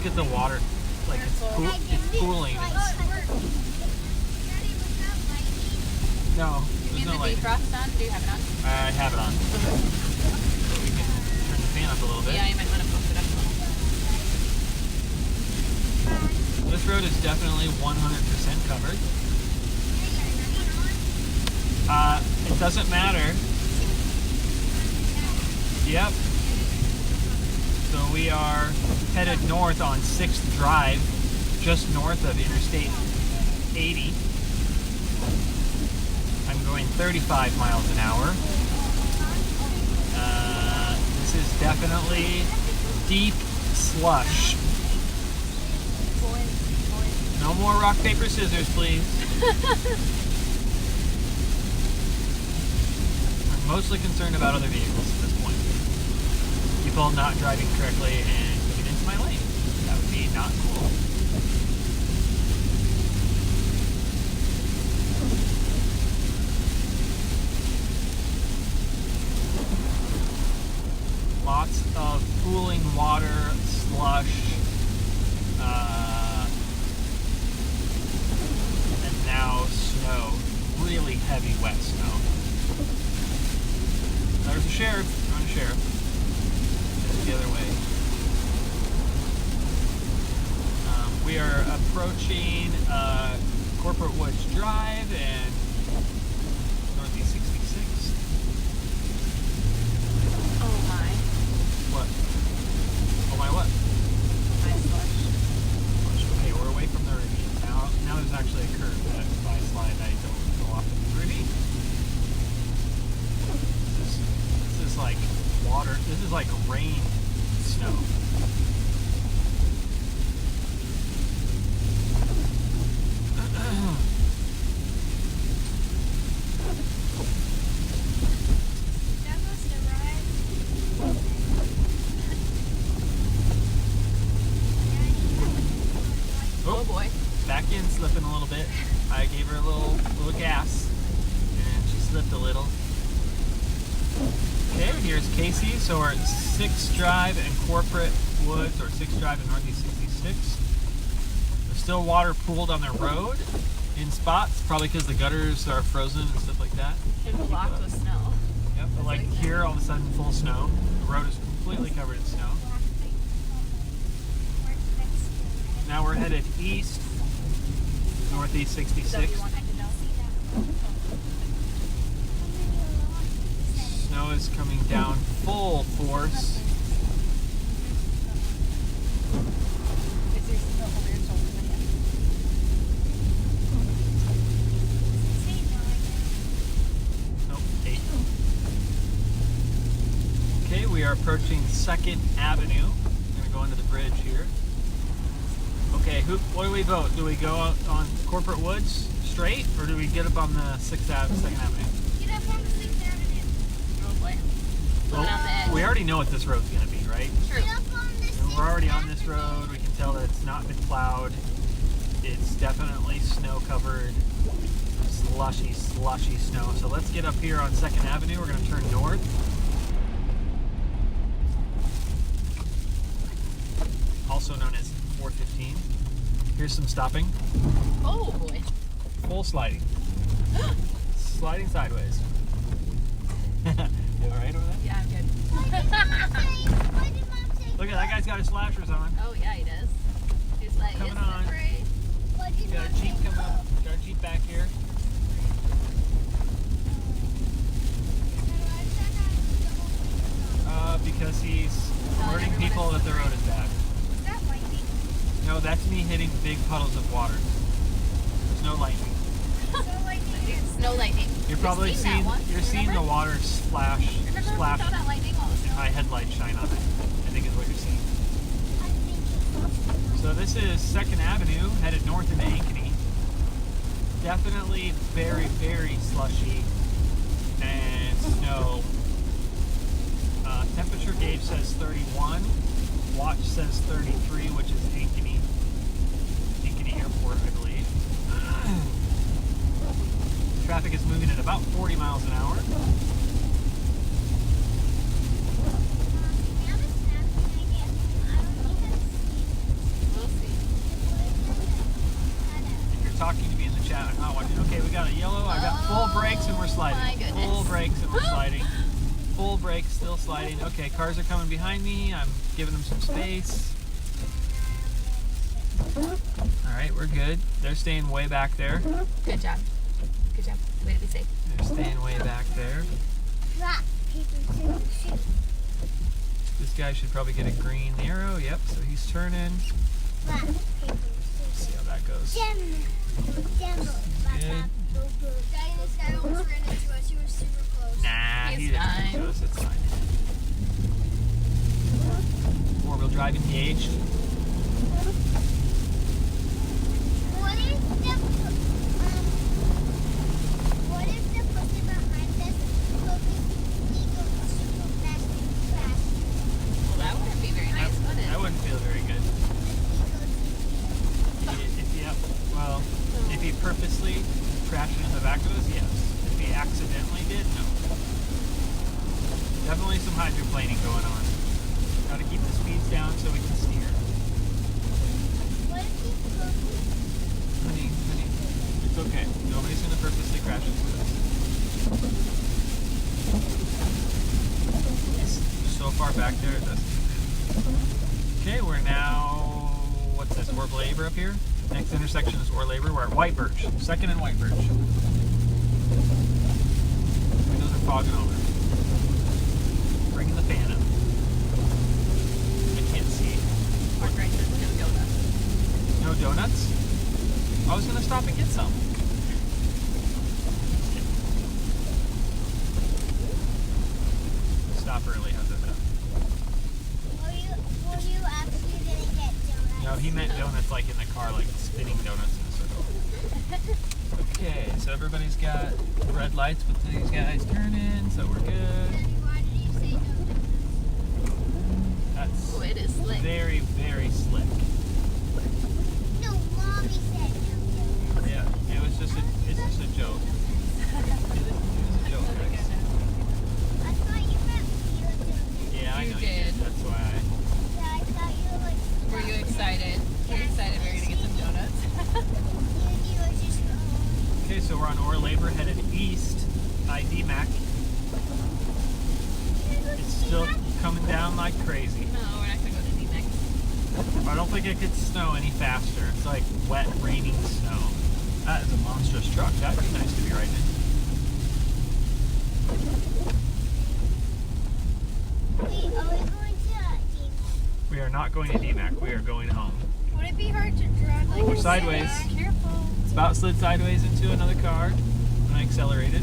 at the water. Like it's cooling. No, there's no light. Defrost on? Do you have it on? I have it on. So we can turn the fan up a little bit. Yeah, you might want to bump it up a little. This road is definitely 100% covered. It doesn't matter. Yep. So we are headed north on 6th Drive, just north of Interstate 80. I'm going 35 miles an hour. This is definitely deep slush. No more rock, paper, scissors, please. I'm mostly concerned about other vehicles at this point. People not driving correctly and getting into my lane. That would be not cool. Lots of pooling water, slush, and now snow. Really heavy, wet snow. There's a sheriff. There's a sheriff. Just the other way. We are approaching Corporate Woods Drive and Northeast 66. Oh my. What? Oh my what? My slush. Okay, we're away from the ravine. Now there's actually a curve that if I slide, I don't go off into the ravine. This is like water. This is like rain snow. Oh boy. Back in, slipping a little bit. I gave her a little gas, and she slipped a little. Okay, here's Casey. So we're at 6th Drive and Corporate Woods, or 6th Drive and Northeast 66. There's still water pooled on the road in spots, probably because the gutters are frozen and stuff like that. Should be blocked with snow. Yep, but like here, all of a sudden, full snow. The road is completely covered in snow. Now we're headed east, Northeast 66. Snow is coming down full force. Nope, 8. Okay, we are approaching 2nd Avenue. We're going to go under the bridge here. Okay, what do we vote? Do we go out on Corporate Woods straight, or do we get up on the 2nd Avenue? Get up on the 6th Avenue. Oh boy. Well, Going on the edge. we already know what this road's going to be, right? True. Get up on this And we're already on this road. We can tell that it's not been plowed. It's definitely snow-covered, slushy snow. So let's get up here on 2nd Avenue. We're going to turn north. Also known as 415. Here's some stopping. Oh boy. Full sliding. Sliding sideways. You alright over there? Yeah, I'm good. Look at that guy's got his flashers on. Oh yeah, he does. He's like, Coming isn't on. it great? Got a Jeep coming up. Got a Jeep back here. Because he's alerting people that the road is bad. Is that lightning? No, that's me hitting big puddles of water. There's no lightning. So lightning. Snow lightning. You're probably We've seen that once, seeing the remember? water splash Remember when we saw that lightning all the and snow? my headlights shine on it. I think is what you're seeing. So this is 2nd Avenue, headed north into Ankeny. Definitely very, very slushy and snow. Temperature gauge says 31. Watch says 33, which is Ankeny Airport, I believe. Traffic is moving at about 40 miles an hour. chat. I'm not watching. Okay, we got a yellow. I got full brakes and we're sliding. my goodness. Full brakes and we're sliding. Full brakes, still sliding. Okay, cars are coming behind me. I'm giving them some space. All right, we're good. They're staying way back there. Good job. Good job. Way to be safe. They're staying way back there. Rock, paper, scissors, shoot. This guy should probably get a green arrow. Yep, so he's turning. Rock, paper, Let's see scissors. how that goes. Demo. Good. This guy almost ran into us. He was super close. Nah, He's he didn't fine. do us. It's fine. Four-wheel drive engaged. What if the person behind us focused ego super fast and crashed? Well, that wouldn't be very nice, would it? That wouldn't feel very good. Well, if he purposely crashed into the back of us, yes. If he accidentally did, no. Definitely some hydroplaning going on. Got to keep the speeds down so we can steer. What if he focused? Honey, it's okay. Nobody's going to purposely crash into us. It's so far back there, it doesn't. Okay, we're now, what's this, Orb Labor up here? Next intersection is Orb Labor. We're at White Birch. Second and White Birch. Windows are fogging over. Bringing the fan up. I can't see. Mark right says no donuts. No donuts? I was going to stop and get some. Stop early, how's that sound? Were you actually gonna get donuts? No, he meant donuts like in the car, like spinning donuts in a circle. Okay, so everybody's got red lights with these guys turning, so we're good. Why did you say donuts? That's Oh, it is slick. very, very slick. No, Mommy said no donuts. Yeah, it's just a joke. It was a joke, guys. I thought you meant real donuts. Yeah, I You know you did. did. That's why Yeah, I thought you were like. Were you excited? Were you excited we were going to get some donuts? You were just wrong. Okay, so we're on Orb Labor headed east, ID Mac. It's still coming down like crazy. No, we're not going to go to D-Mac. I don't think it could snow any faster. It's like wet, raining snow. That is a monstrous truck. That'd be nice to be riding in. Wait, are we going to D-Mac? We are not going to DMAC. We are going home. Would it be hard to drive like We're a sideways. semi? Careful. About slid sideways into another car when I accelerated.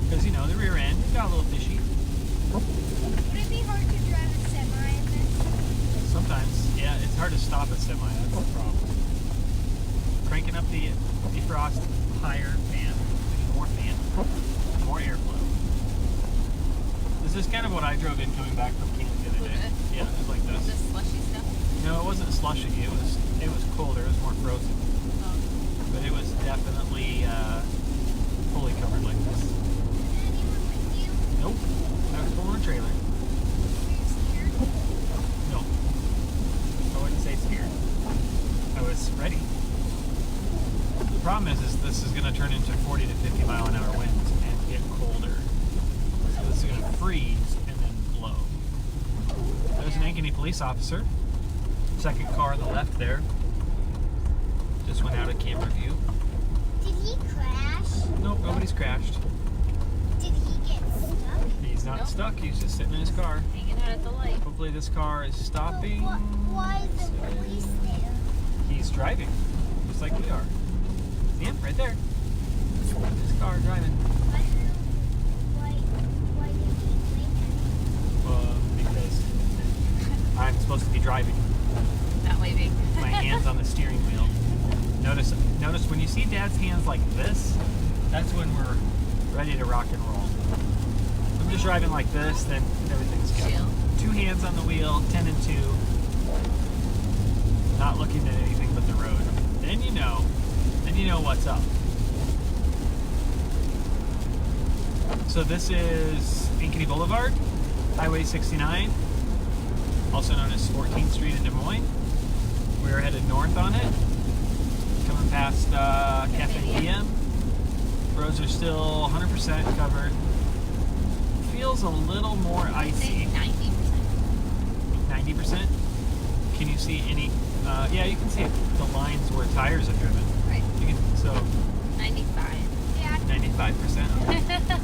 Because, you know, the rear end got a little fishy. Would it be hard to drive a semi in this? Sometimes, yeah, it's hard to stop a semi. That's the problem. Cranking up the defrost higher fan. We need more airflow. This is kind of what I drove in coming back from camp the other Was day. it? Yeah, it was like This this. slushy stuff? No, it wasn't slushy. It was colder. It was more frozen. Oh. But it was definitely fully covered like this. Is anyone with you? Nope. I was pulling a trailer. Are you scared? No. I wouldn't say scared. I was ready. The problem is this is going to turn into 40 to 50 mile an hour winds and get colder. So this is going to freeze and then blow. There's an Ankeny police officer. Second car on the left there. Just went out of camera view. Did he crash? Nope, nobody's crashed. Did he get stuck? He's not Nope. stuck. He's just sitting in his car. Hanging out at the light. Hopefully this car is stopping. Why is the police there? He's driving, just like we are. See him right there. His car driving. Why did he wait Because I'm supposed to be driving. Not waving. My hands on the steering wheel. Notice when you see Dad's hands like this, that's when we're ready to rock and roll. I'm just driving like this, then everything's good. Chill. 2 hands on the wheel, 10 and 2. Not looking at anything but the road. Then you know what's up. So this is Ankeny Boulevard, Highway 69, also known as 14th Street in Des Moines. We're headed north on it, coming coming past Cafe DM. Roads are still 100% covered. Feels a little more I'd say icy. 90%. 90%. Can you see any? Yeah, you can see the lines where tires are driven. Right. You can, so 95. Yeah. 95%.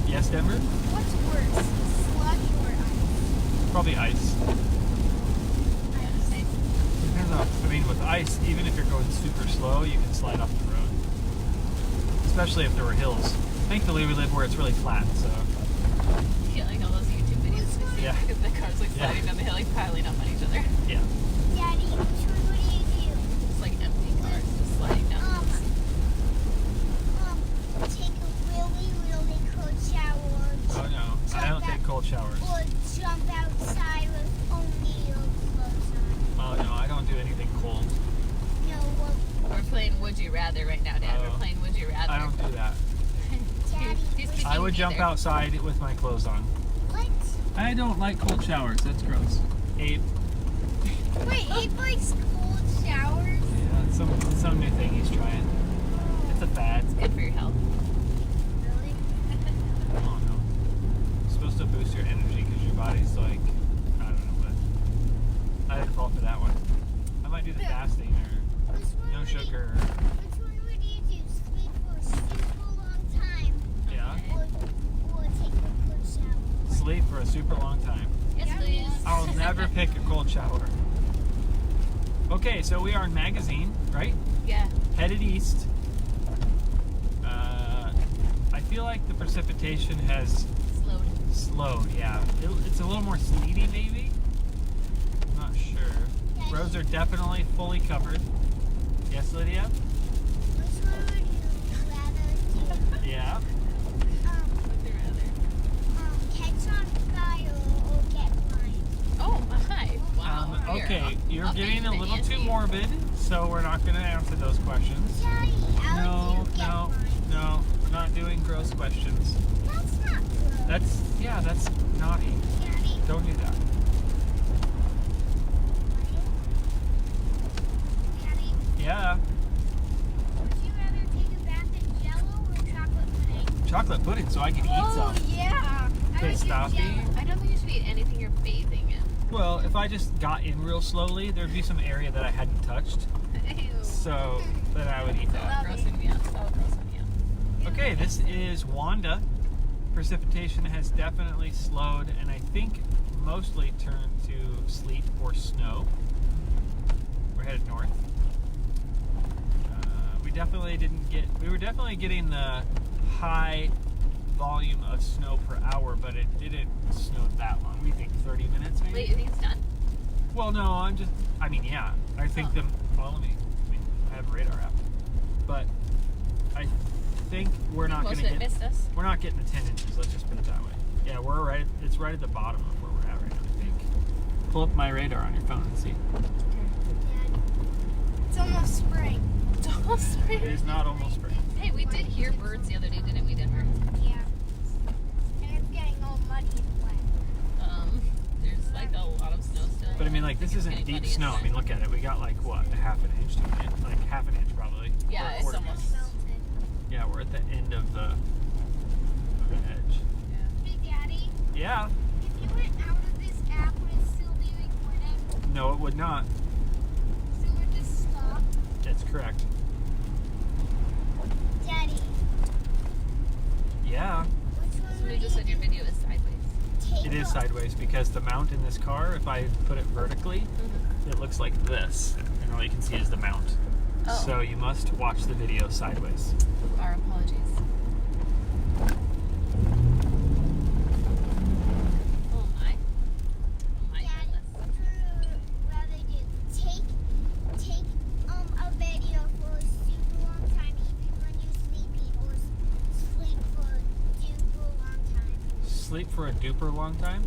Yes, Denver? What's worse, slush or ice? Probably ice. Depends on, I mean, with ice, even if you're going super slow, you can slide off the road. Especially if there were hills. Thankfully, we live where it's really flat, so. Yeah, like all those YouTube videos. Yeah. The cars like Yeah. sliding down the hill, like piling up on each other. Yeah. Daddy, which one would you do? It's like empty cars just sliding down. Take a really, really cold shower. Oh no, I don't take cold showers. Or jump outside with only your clothes on. Oh no, I don't do anything cold. No, well, We're playing Would You Rather right now, Dad. Oh. We're playing Would You Rather. I don't do that. Daddy, He's which- picking I would jump neither. outside with my clothes on. what? I don't like cold showers. That's gross. Abe. Wait, Abe likes cold showers? Yeah, some new thing he's trying. It's a fad. Good for your health. Really? Oh no. It's supposed to boost your energy because your body's like, I don't know, but I didn't fall for that one. I might do the fasting or Which one no would you- sugar. Which one would you do? Sleep for a super long time Yeah. or take a cold shower? Sleep for a super long time. Yes, Yeah. please. I'll never pick a cold shower. Okay, so we are in Magazine, right? Yeah. Headed east. I feel like the precipitation has Slowed. slowed, yeah. It's a little more sleety, maybe? I'm not sure. Roads are definitely fully covered. Yes, Lydia? Which one would you rather do? Yeah. Would you rather? Catch on fire or get blind? Oh my! Wow. Okay, you're I'll getting take a the little too Nancy. morbid, so we're not going to answer those questions. Daddy, how No, would you get no, blind? no. We're not doing gross questions. That's not good. That's naughty. Daddy, Don't do that. Daddy, Yeah. would you rather take a bath in Jello or chocolate pudding? Chocolate pudding so I can eat some. yeah. Okay, Stoppy. I don't think you should eat anything you're bathing in. Well, if I just got in real slowly, there'd be some area that I hadn't touched. Ew. So then I would eat that. Grossing me out. So grossing me out. Okay, this is Wanda. Precipitation has definitely slowed and I think mostly turned to sleet or snow. We're headed north. We were definitely getting the high volume of snow per hour, but it didn't snow that long. We think 30 minutes maybe. Wait, you think it's done? Well, no, I think Oh. I have a radar app. But I think we're not going Most to of it get, missed us. we're not getting the 10 inches, let's just put it that way. Yeah, it's right at the bottom of where we're at right now, I think. Pull up my radar on your phone and see. Daddy, it's almost spring. It's almost It spring. is not almost spring. Hey, we did hear birds the other day, didn't we, Denver? Yeah. And it's getting all muddy and wet. There's like a lot of snow still. But I mean, like, this think it's isn't getting deep muddy snow. I mean, look at it. We got like, what, a half an inch to an inch? Like half an inch probably. Yeah, Or a it's quarter almost- inch. Melted. Yeah, we're at the end of the edge. Hey, Daddy, Yeah. if you went out of this app, would it still be recording? No, it would not. So it would just stop? That's correct. Daddy, Yeah. which one Somebody would just you said your video is sideways. take It is off? sideways because the mount in this car, if I put it vertically, it looks like this. And all you can see is the mount. Oh. So you must watch the video sideways. Our apologies. Oh my. Oh my Daddy, goodness. which one would you rather do? Take a video for a super long time even when you're sleepy, or sleep for a super long time? Sleep for a duper long time?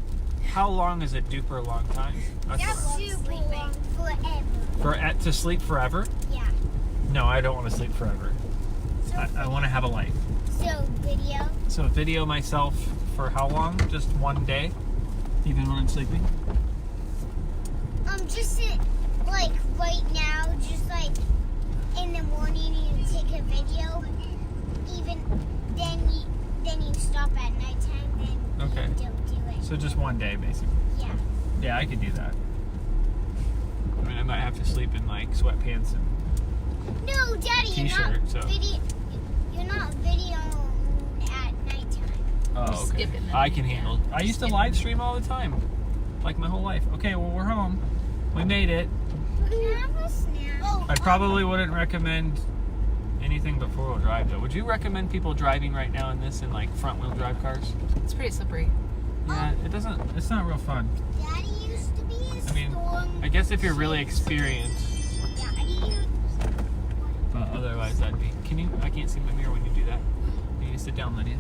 How long is a duper long time? That's That's what super long, forever. to sleep forever? Yeah. No, I don't want to sleep forever. So, I want to have a life. so video. So video myself for how long? Just one day? Even when I'm sleeping? Just sit, like right now, just like in the morning and you take a video, then you stop at nighttime, then Okay. you don't do it. So just one day, basically. Yeah. Yeah, I could do that. I mean, I might have to sleep in like sweatpants and No, Daddy, T-shirt, so. you're not videoing at nighttime. Oh, okay. Skipping them. I can handle. I used to Skipping. live stream all the time, like my whole life. Okay, well we're home. We made it. Can I have a snack? Oh, I probably wouldn't recommend anything but four-wheel drive though. Would you recommend people driving right now in this in like front-wheel drive cars? It's pretty slippery. Yeah, it doesn't. It's not real fun. Daddy used to be a I mean, storm. I guess if you're really experienced, Daddy but otherwise that'd be. Can you? I can't see my mirror when you do that. You need to sit down, Lydia.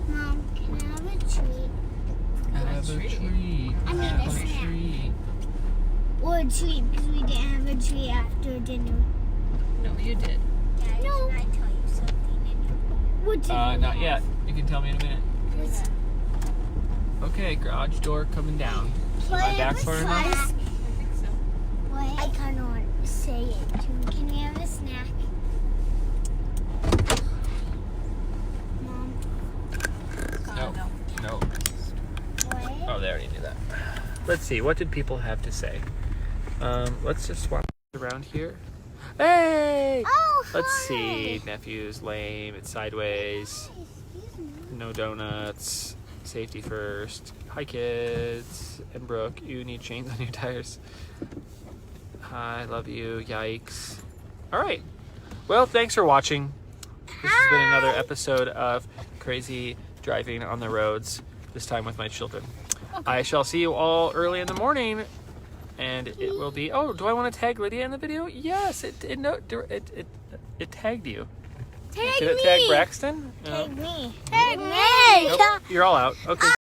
Mom, can I have a treat? Have a treat. I mean, Have a a snack. treat. Or a treat, because we didn't have a treat after dinner. No, you did. Daddy, can I tell you something? What did you Not have? yet. You can tell me in a minute. What's- Okay, garage door coming down. Can my I have back a far enough? I snack? think so. What? I kind of want to say it too. Can we have a snack? Mom, No. No. No. what? Oh, they already knew that. Let's see. What did people have to say? Let's just swap around here. Hey! Oh, Let's hi. see. Nephew's lame. It's sideways. Excuse me. No donuts. Safety first. Hi, kids. And Brooke, you need chains on your tires. Hi, love you. Yikes. All right. Well, thanks for watching. This has been another episode of Crazy Driving on the Roads, this time with my children. I shall see you all early in the morning, and it will be. Oh, do I want to tag Lydia in the video? Yes, it tagged you. Tag Did it me. tag Braxton? No. Tag me. Tag me. Nope, you're all out. Okay.